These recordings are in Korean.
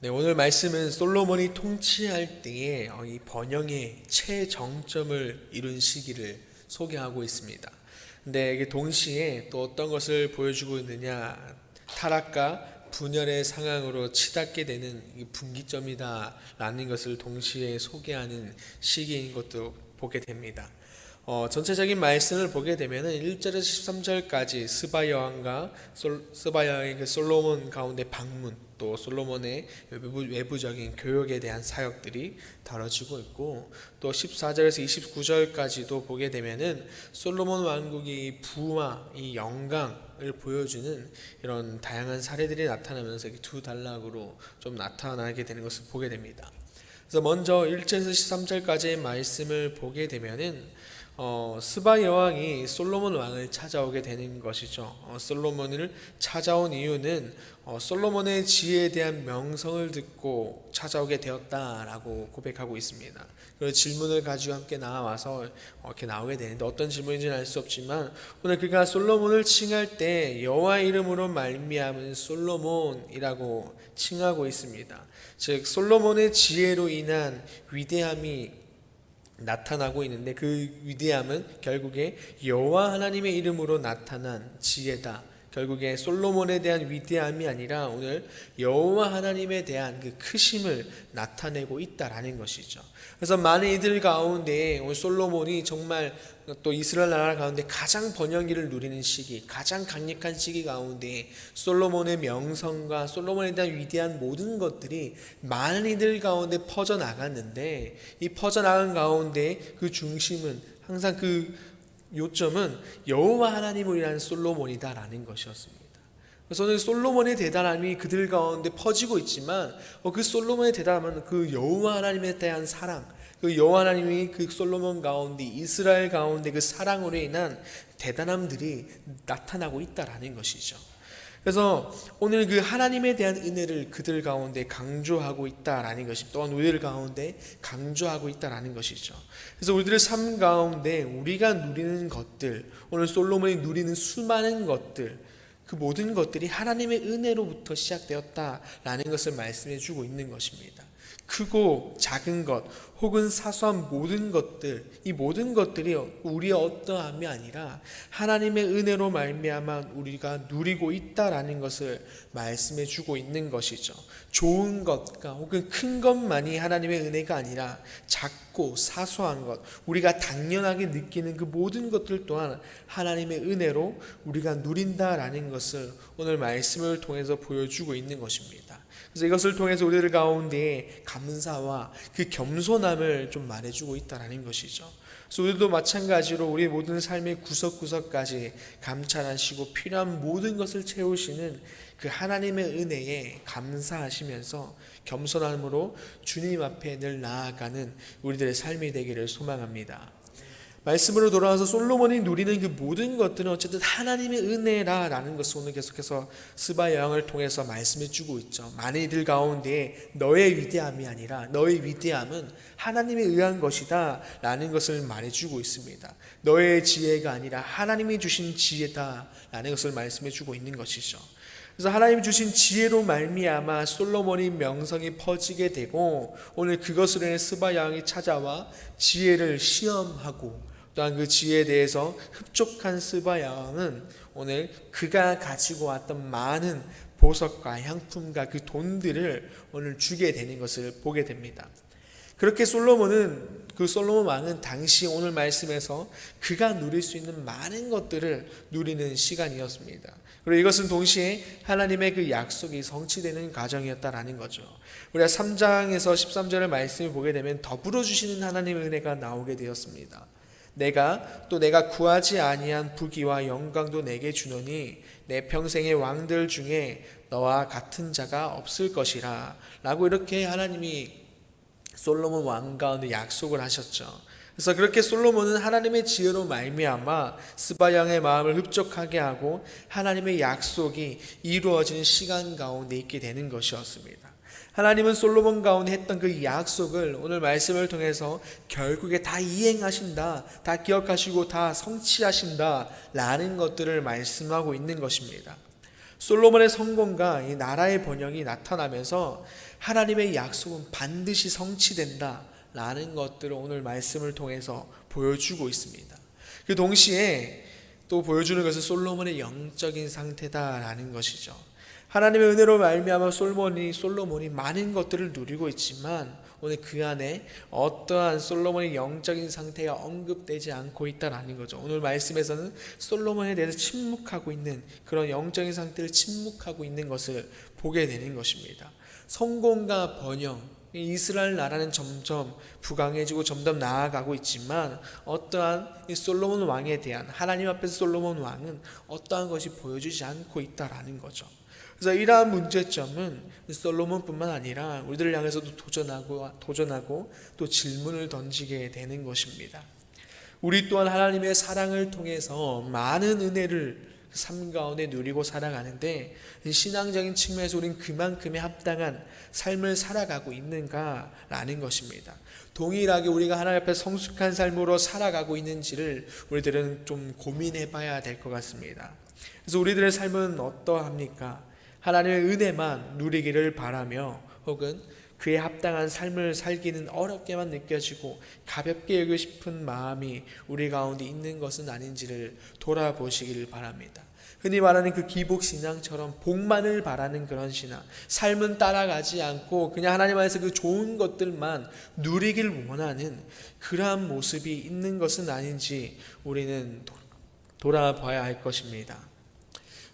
네, 오늘 말씀은 솔로몬이 통치할 때에 이 번영의 최정점을 이룬 시기를 소개하고 있습니다. 근데 이게 동시에 또 어떤 것을 보여주고 있느냐, 타락과 분열의 상황으로 치닫게 되는 이 분기점이다라는 것을 동시에 소개하는 시기인 것도 보게 됩니다. 전체적인 말씀을 보게 되면은 1절에서 13절까지 스바 여왕과 스바 여왕의 그 솔로몬 가운데 방문, 또 솔로몬의 외부적인 교역에 대한 사역들이 다뤄지고 있고, 또 14절에서 29절까지도 보게 되면은 솔로몬 왕국의 부와 이 영광을 보여주는 이런 다양한 사례들이 나타나면서 두 단락으로 좀 나타나게 되는 것을 보게 됩니다. 그래서 먼저 1절에서 13절까지의 말씀을 보게 되면은 스바 여왕이 솔로몬 왕을 찾아오게 되는 것이죠. 솔로몬을 찾아온 이유는 솔로몬의 지혜에 대한 명성을 듣고 찾아오게 되었다라고 고백하고 있습니다. 그래서 질문을 가지고 함께 나와서 이렇게 나오게 되는데, 어떤 질문인지는 알 수 없지만 오늘 그가 솔로몬을 칭할 때 여호와 이름으로 말미암은 솔로몬이라고 칭하고 있습니다. 즉 솔로몬의 지혜로 인한 위대함이 나타나고 있는데, 그 위대함은 결국에 여호와 하나님의 이름으로 나타난 지혜다. 결국에 솔로몬에 대한 위대함이 아니라 오늘 여호와 하나님에 대한 그 크심을 나타내고 있다라는 것이죠. 그래서 많은 이들 가운데 오늘 솔로몬이 정말 또 이스라엘 나라 가운데 가장 번영기를 누리는 시기, 가장 강력한 시기 가운데 솔로몬의 명성과 솔로몬에 대한 위대한 모든 것들이 많은 이들 가운데 퍼져나갔는데, 이 퍼져나간 가운데 그 중심은 항상 그 요점은 여호와 하나님을 위한 솔로몬이다라는 것이었습니다. 그래서 오늘 솔로몬의 대단함이 그들 가운데 퍼지고 있지만, 그 솔로몬의 대단함은 그 여호와 하나님에 대한 사랑, 그 여호와 하나님이 그 솔로몬 가운데, 이스라엘 가운데 그 사랑으로 인한 대단함들이 나타나고 있다라는 것이죠. 그래서 오늘 그 하나님에 대한 은혜를 그들 가운데 강조하고 있다라는 것이, 또한 우리들 가운데 강조하고 있다라는 것이죠. 그래서 우리들의 삶 가운데 우리가 누리는 것들, 오늘 솔로몬이 누리는 수많은 것들, 그 모든 것들이 하나님의 은혜로부터 시작되었다라는 것을 말씀해 주고 있는 것입니다. 크고 작은 것 혹은 사소한 모든 것들, 이 모든 것들이 우리의 어떠함이 아니라 하나님의 은혜로 말미암아 우리가 누리고 있다라는 것을 말씀해 주고 있는 것이죠. 좋은 것과 혹은 큰 것만이 하나님의 은혜가 아니라 작고 사소한 것, 우리가 당연하게 느끼는 그 모든 것들 또한 하나님의 은혜로 우리가 누린다라는 것을 오늘 말씀을 통해서 보여주고 있는 것입니다. 그래서 이것을 통해서 우리들 가운데 감사와 그 겸손함을 좀 말해주고 있다는 것이죠. 그래서 우리도 마찬가지로 우리 모든 삶의 구석구석까지 감찰하시고 필요한 모든 것을 채우시는 그 하나님의 은혜에 감사하시면서 겸손함으로 주님 앞에 늘 나아가는 우리들의 삶이 되기를 소망합니다. 말씀으로 돌아와서 솔로몬이 누리는 그 모든 것들은 어쨌든 하나님의 은혜라는 것을 오늘 계속해서 스바 여왕을 통해서 말씀해 주고 있죠. 많은 이들 가운데 너의 위대함이 아니라 너의 위대함은 하나님에 의한 것이다 라는 것을 말해주고 있습니다. 너의 지혜가 아니라 하나님이 주신 지혜다 라는 것을 말씀해 주고 있는 것이죠. 그래서 하나님 주신 지혜로 말미암아 솔로몬의 명성이 퍼지게 되고, 오늘 그것으로 인해 스바 여왕이 찾아와 지혜를 시험하고, 또한 그 지혜에 대해서 흡족한 스바 여왕은 오늘 그가 가지고 왔던 많은 보석과 향품과 그 돈들을 오늘 주게 되는 것을 보게 됩니다. 그렇게 솔로몬 왕은 당시 오늘 말씀에서 그가 누릴 수 있는 많은 것들을 누리는 시간이었습니다. 그리고 이것은 동시에 하나님의 그 약속이 성취되는 과정이었다라는 거죠. 우리가 3장에서 13절의 말씀을 보게 되면 더불어 주시는 하나님의 은혜가 나오게 되었습니다. 내가 구하지 아니한 부귀와 영광도 내게 주노니 내 평생의 왕들 중에 너와 같은 자가 없을 것이라 라고 이렇게 하나님이 솔로몬 왕 가운데 약속을 하셨죠. 그래서 그렇게 솔로몬은 하나님의 지혜로 말미암아 스바 여왕의 마음을 흡족하게 하고 하나님의 약속이 이루어지는 시간 가운데 있게 되는 것이었습니다. 하나님은 솔로몬 가운데 했던 그 약속을 오늘 말씀을 통해서 결국에 다 이행하신다, 다 기억하시고 다 성취하신다 라는 것들을 말씀하고 있는 것입니다. 솔로몬의 성공과 이 나라의 번영이 나타나면서 하나님의 약속은 반드시 성취된다라는 것들을 오늘 말씀을 통해서 보여주고 있습니다. 그 동시에 또 보여주는 것은 솔로몬의 영적인 상태다라는 것이죠. 하나님의 은혜로 말미암아 솔로몬이 많은 것들을 누리고 있지만 오늘 그 안에 어떠한 솔로몬의 영적인 상태가 언급되지 않고 있다라는 거죠. 오늘 말씀에서는 솔로몬에 대해서 침묵하고 있는 그런 영적인 상태를 침묵하고 있는 것을 보게 되는 것입니다. 성공과 번영, 이스라엘 나라는 점점 부강해지고 점점 나아가고 있지만 어떠한 이 솔로몬 왕에 대한 하나님 앞에서 솔로몬 왕은 어떠한 것이 보여주지 않고 있다라는 거죠. 그래서 이러한 문제점은 솔로몬뿐만 아니라 우리들을 향해서도 도전하고 또 질문을 던지게 되는 것입니다. 우리 또한 하나님의 사랑을 통해서 많은 은혜를 삶 가운데 누리고 살아가는데 신앙적인 측면에서 우리는 그만큼의 합당한 삶을 살아가고 있는가라는 것입니다. 동일하게 우리가 하나님 앞에 성숙한 삶으로 살아가고 있는지를 우리들은 좀 고민해 봐야 될 것 같습니다. 그래서 우리들의 삶은 어떠합니까? 하나님의 은혜만 누리기를 바라며 혹은 그에 합당한 삶을 살기는 어렵게만 느껴지고 가볍게 여기고 싶은 마음이 우리 가운데 있는 것은 아닌지를 돌아보시기를 바랍니다. 흔히 말하는 그 기복신앙처럼 복만을 바라는 그런 신앙, 삶은 따라가지 않고 그냥 하나님 안에서 그 좋은 것들만 누리길 원하는 그러한 모습이 있는 것은 아닌지 우리는 돌아봐야 할 것입니다.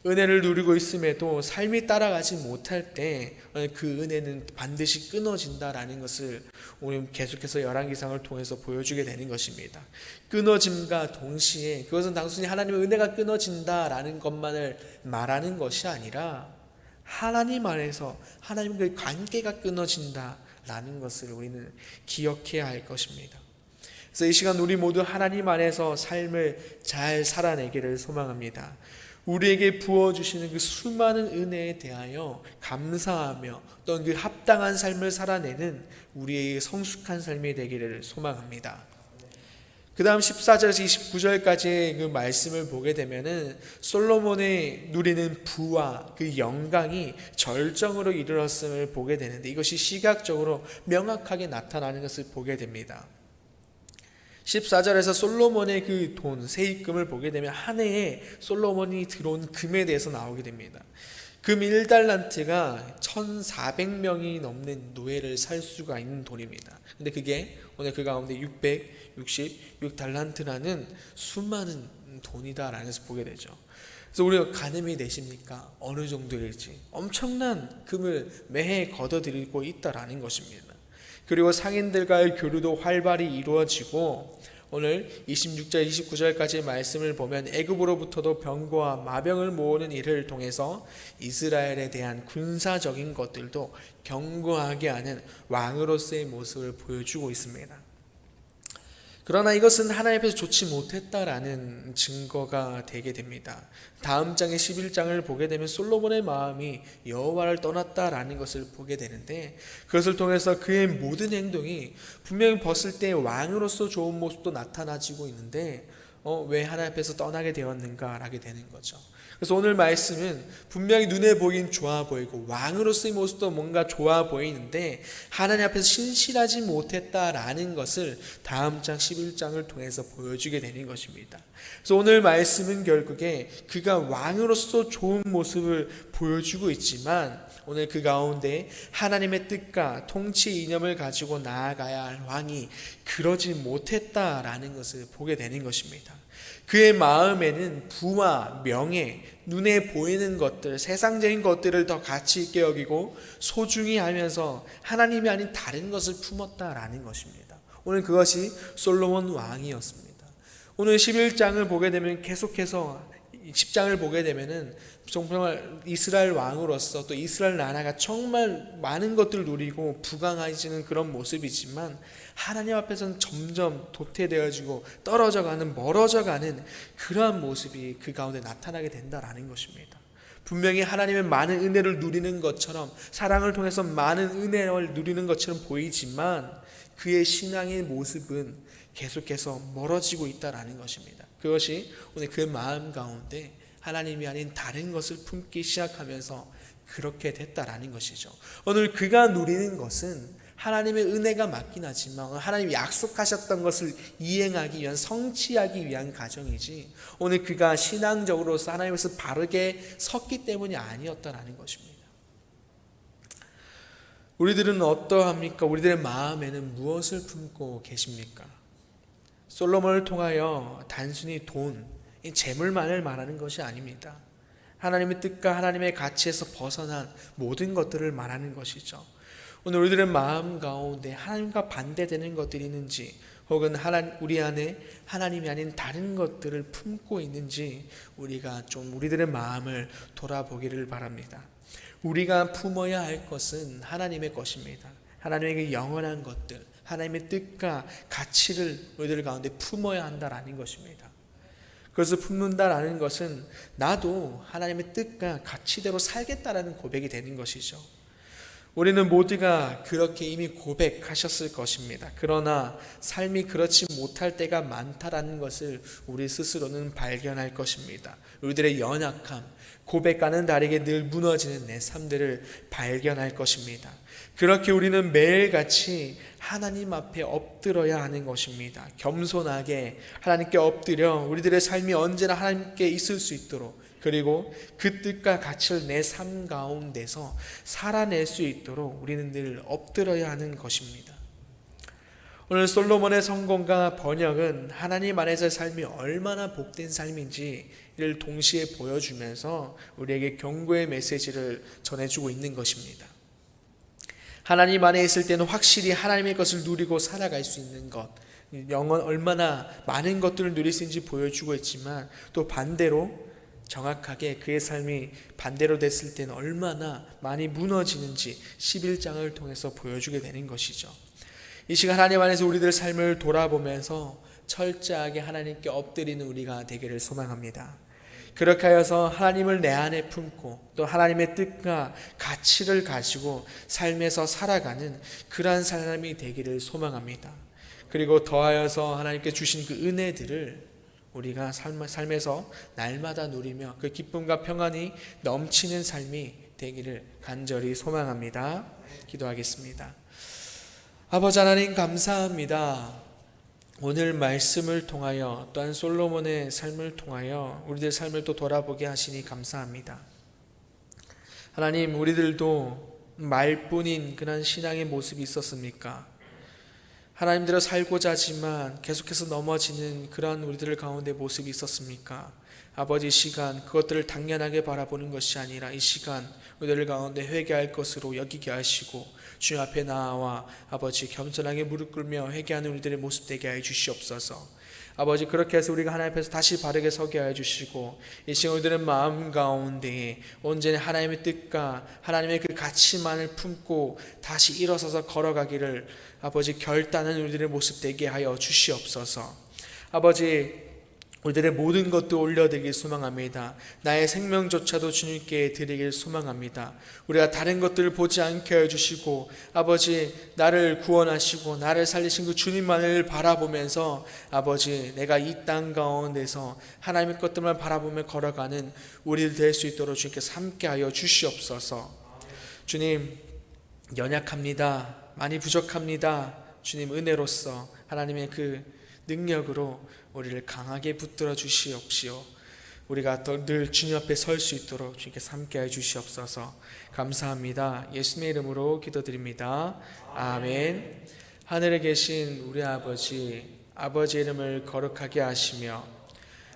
은혜를 누리고 있음에도 삶이 따라가지 못할 때 그 은혜는 반드시 끊어진다라는 것을 우리 계속해서 열왕기상을 통해서 보여주게 되는 것입니다. 끊어짐과 동시에 그것은 단순히 하나님의 은혜가 끊어진다라는 것만을 말하는 것이 아니라 하나님 안에서 하나님과의 관계가 끊어진다라는 것을 우리는 기억해야 할 것입니다. 그래서 이 시간 우리 모두 하나님 안에서 삶을 잘 살아내기를 소망합니다. 우리에게 부어주시는 그 수많은 은혜에 대하여 감사하며 또는 그 합당한 삶을 살아내는 우리의 성숙한 삶이 되기를 소망합니다. 그 다음 14절에서 29절까지의 그 말씀을 보게 되면은 솔로몬의 누리는 부와 그 영광이 절정으로 이르렀음을 보게 되는데 이것이 시각적으로 명확하게 나타나는 것을 보게 됩니다. 14절에서 솔로몬의 그 돈, 세입금을 보게 되면 한 해에 솔로몬이 들어온 금에 대해서 나오게 됩니다. 금 1달란트가 1,400명이 넘는 노예를 살 수가 있는 돈입니다. 근데 그게 오늘 그 가운데 666달란트라는 수많은 돈이다라는 것을 보게 되죠. 그래서 우리가 가늠이 되십니까? 어느 정도일지 엄청난 금을 매해 걷어들이고 있다라는 것입니다. 그리고 상인들과의 교류도 활발히 이루어지고 오늘 26절 29절까지의 말씀을 보면 애굽으로부터도 병거와 마병을 모으는 일을 통해서 이스라엘에 대한 군사적인 것들도 견고하게 하는 왕으로서의 모습을 보여주고 있습니다. 그러나 이것은 하나님 앞에서 좋지 못했다라는 증거가 되게 됩니다. 다음 장의 11장을 보게 되면 솔로몬의 마음이 여호와를 떠났다라는 것을 보게 되는데 그것을 통해서 그의 모든 행동이 분명히 봤을 때 왕으로서 좋은 모습도 나타나지고 있는데 왜 하나님 앞에서 떠나게 되었는가라게 되는 거죠. 그래서 오늘 말씀은 분명히 눈에 보긴 좋아 보이고 왕으로서의 모습도 뭔가 좋아 보이는데 하나님 앞에서 신실하지 못했다라는 것을 다음 장 11장을 통해서 보여주게 되는 것입니다. 그래서 오늘 말씀은 결국에 그가 왕으로서 좋은 모습을 보여주고 있지만 오늘 그 가운데 하나님의 뜻과 통치 이념을 가지고 나아가야 할 왕이 그러지 못했다라는 것을 보게 되는 것입니다. 그의 마음에는 부와 명예, 눈에 보이는 것들, 세상적인 것들을 더 가치 있게 여기고 소중히 하면서 하나님이 아닌 다른 것을 품었다라는 것입니다. 오늘 그것이 솔로몬 왕이었습니다. 오늘 11장을 보게 되면 계속해서 10장을 보게 되면은 정말 이스라엘 왕으로서 또 이스라엘 나라가 정말 많은 것들을 누리고 부강해지는 그런 모습이지만 하나님 앞에서는 점점 도태되어지고 떨어져가는 멀어져가는 그러한 모습이 그 가운데 나타나게 된다라는 것입니다. 분명히 하나님의 많은 은혜를 누리는 것처럼 사랑을 통해서 많은 은혜를 누리는 것처럼 보이지만 그의 신앙의 모습은 계속해서 멀어지고 있다라는 것입니다. 그것이 오늘 그 마음 가운데 하나님이 아닌 다른 것을 품기 시작하면서 그렇게 됐다라는 것이죠. 오늘 그가 누리는 것은 하나님의 은혜가 맞긴 하지만 하나님이 약속하셨던 것을 이행하기 위한, 성취하기 위한 과정이지, 오늘 그가 신앙적으로 하나님께서 바르게 섰기 때문이 아니었다라는 것입니다. 우리들은 어떠합니까? 우리들의 마음에는 무엇을 품고 계십니까? 솔로몬을 통하여 단순히 돈, 재물만을 말하는 것이 아닙니다. 하나님의 뜻과 하나님의 가치에서 벗어난 모든 것들을 말하는 것이죠. 오늘 우리들의 마음 가운데 하나님과 반대되는 것들이 있는지, 혹은 우리 안에 하나님이 아닌 다른 것들을 품고 있는지 우리가 좀 우리들의 마음을 돌아보기를 바랍니다. 우리가 품어야 할 것은 하나님의 것입니다. 하나님의 영원한 것들, 하나님의 뜻과 가치를 우리들 가운데 품어야 한다라는 것입니다. 그것을 품는다라는 것은 나도 하나님의 뜻과 가치대로 살겠다라는 고백이 되는 것이죠. 우리는 모두가 그렇게 이미 고백하셨을 것입니다. 그러나 삶이 그렇지 못할 때가 많다라는 것을 우리 스스로는 발견할 것입니다. 우리들의 연약함, 고백과는 다르게 늘 무너지는 내 삶들을 발견할 것입니다. 그렇게 우리는 매일같이 하나님 앞에 엎드려야 하는 것입니다. 겸손하게 하나님께 엎드려 우리들의 삶이 언제나 하나님께 있을 수 있도록, 그리고 그 뜻과 가치를 내 삶 가운데서 살아낼 수 있도록 우리는 늘 엎드려야 하는 것입니다. 오늘 솔로몬의 성공과 번영은 하나님 안에서의 삶이 얼마나 복된 삶인지를 동시에 보여주면서 우리에게 경고의 메시지를 전해주고 있는 것입니다. 하나님 안에 있을 때는 확실히 하나님의 것을 누리고 살아갈 수 있는 것, 영원 얼마나 많은 것들을 누릴 수 있는지 보여주고 있지만, 또 반대로 정확하게 그의 삶이 반대로 됐을 때는 얼마나 많이 무너지는지 11장을 통해서 보여주게 되는 것이죠. 이 시간 하나님 안에서 우리들 삶을 돌아보면서 철저하게 하나님께 엎드리는 우리가 되기를 소망합니다. 그렇게 하여서 하나님을 내 안에 품고 또 하나님의 뜻과 가치를 가지고 삶에서 살아가는 그러한 사람이 되기를 소망합니다. 그리고 더하여서 하나님께 주신 그 은혜들을 우리가 삶에서 날마다 누리며 그 기쁨과 평안이 넘치는 삶이 되기를 간절히 소망합니다. 기도하겠습니다. 아버지 하나님, 감사합니다. 오늘 말씀을 통하여 또한 솔로몬의 삶을 통하여 우리들 삶을 또 돌아보게 하시니 감사합니다. 하나님, 우리들도 말뿐인 그런 신앙의 모습이 있었습니까? 하나님대로 살고자 하지만 계속해서 넘어지는 그런 우리들 가운데 모습이 있었습니까? 아버지, 이 시간 그것들을 당연하게 바라보는 것이 아니라 이 시간 우리들 가운데 회개할 것으로 여기게 하시고 주님 앞에 나와 아버지 겸손하게 무릎 꿇며 회개하는 우리들의 모습 되게 하여 주시옵소서. 아버지, 그렇게 해서 우리가 하나님 앞에서 다시 바르게 서게 하여 주시고 이 시간 우리들의 마음 가운데 온전히 하나님의 뜻과 하나님의 그 가치만을 품고 다시 일어서서 걸어가기를 아버지 결단한 우리들의 모습 되게 하여 주시옵소서. 아버지, 우리들의 모든 것도 올려드리길 소망합니다. 나의 생명조차도 주님께 드리길 소망합니다. 우리가 다른 것들을 보지 않게 하여 주시고 아버지, 나를 구원하시고 나를 살리신 그 주님만을 바라보면서 아버지, 내가 이 땅 가운데서 하나님의 것들만 바라보며 걸어가는 우리들 될 수 있도록 주님께서 함께 하여 주시옵소서. 주님, 연약합니다. 많이 부족합니다. 주님, 은혜로서 하나님의 그 능력으로 우리를 강하게 붙들어 주시옵시오. 우리가 늘 주님 앞에 설 수 있도록 주님께서 함께해 주시옵소서. 감사합니다. 예수님의 이름으로 기도드립니다. 아멘. 하늘에 계신 우리 아버지, 아버지의 이름을 거룩하게 하시며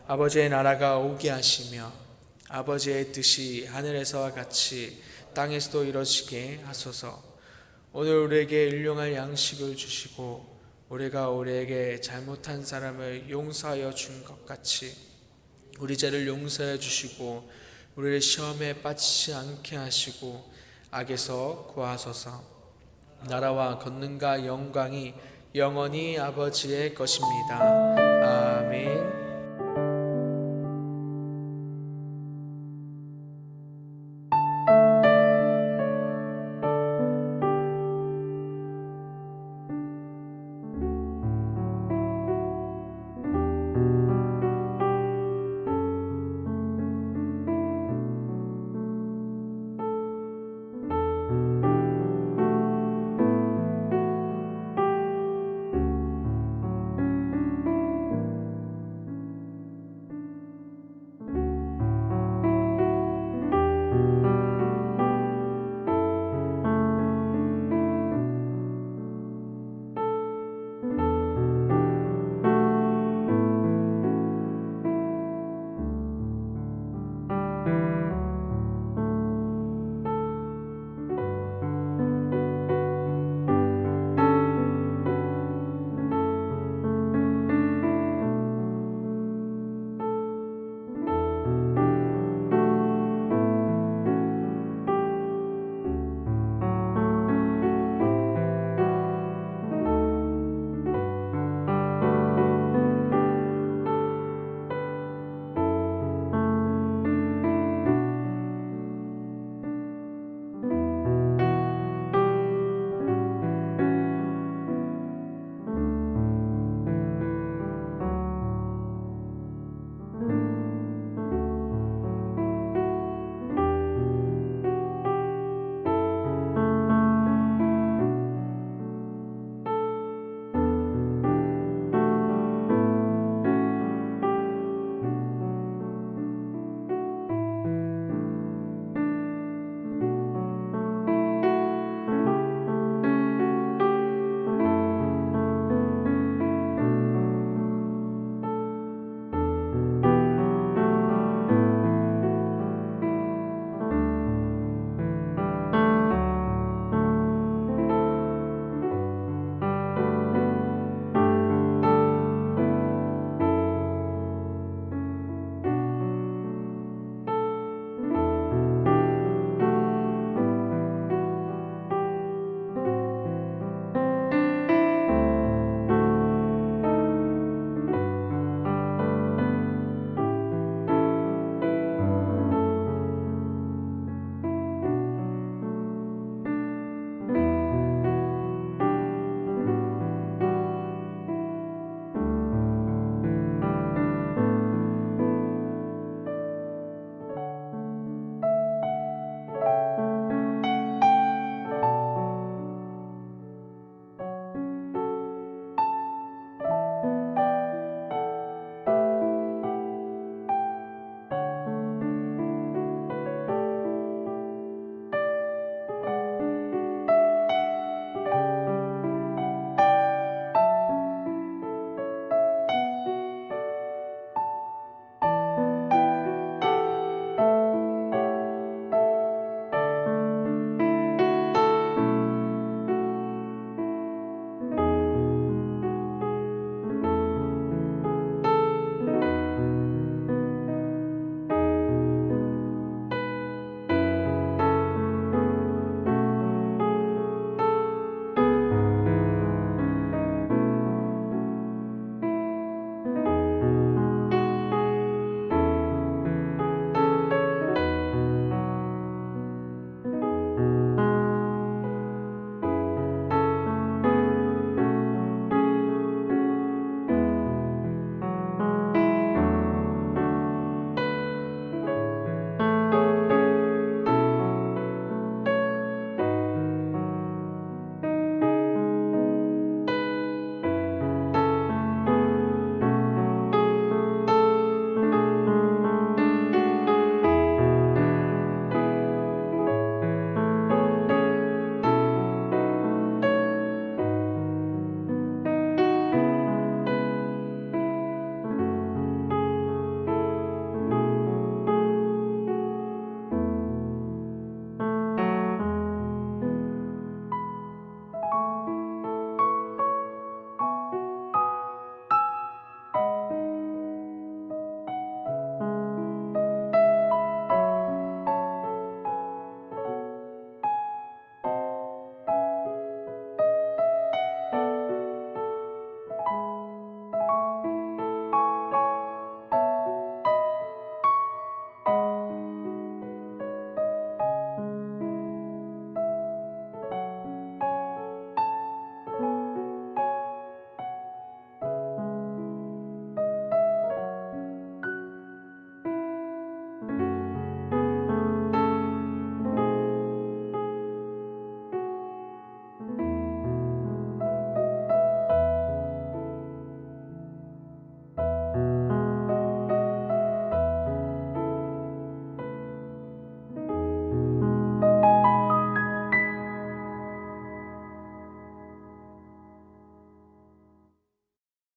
아버지의 나라가 오게 하시며 아버지의 뜻이 하늘에서와 같이 땅에서도 이루어지게 하소서. 오늘 우리에게 일용할 양식을 주시고 우리가 우리에게 잘못한 사람을 용서하여 준 것 같이 우리 죄를 용서해 주시고 우리를 시험에 빠지지 않게 하시고 악에서 구하소서. 나라와 권능과 영광이 영원히 아버지의 것입니다.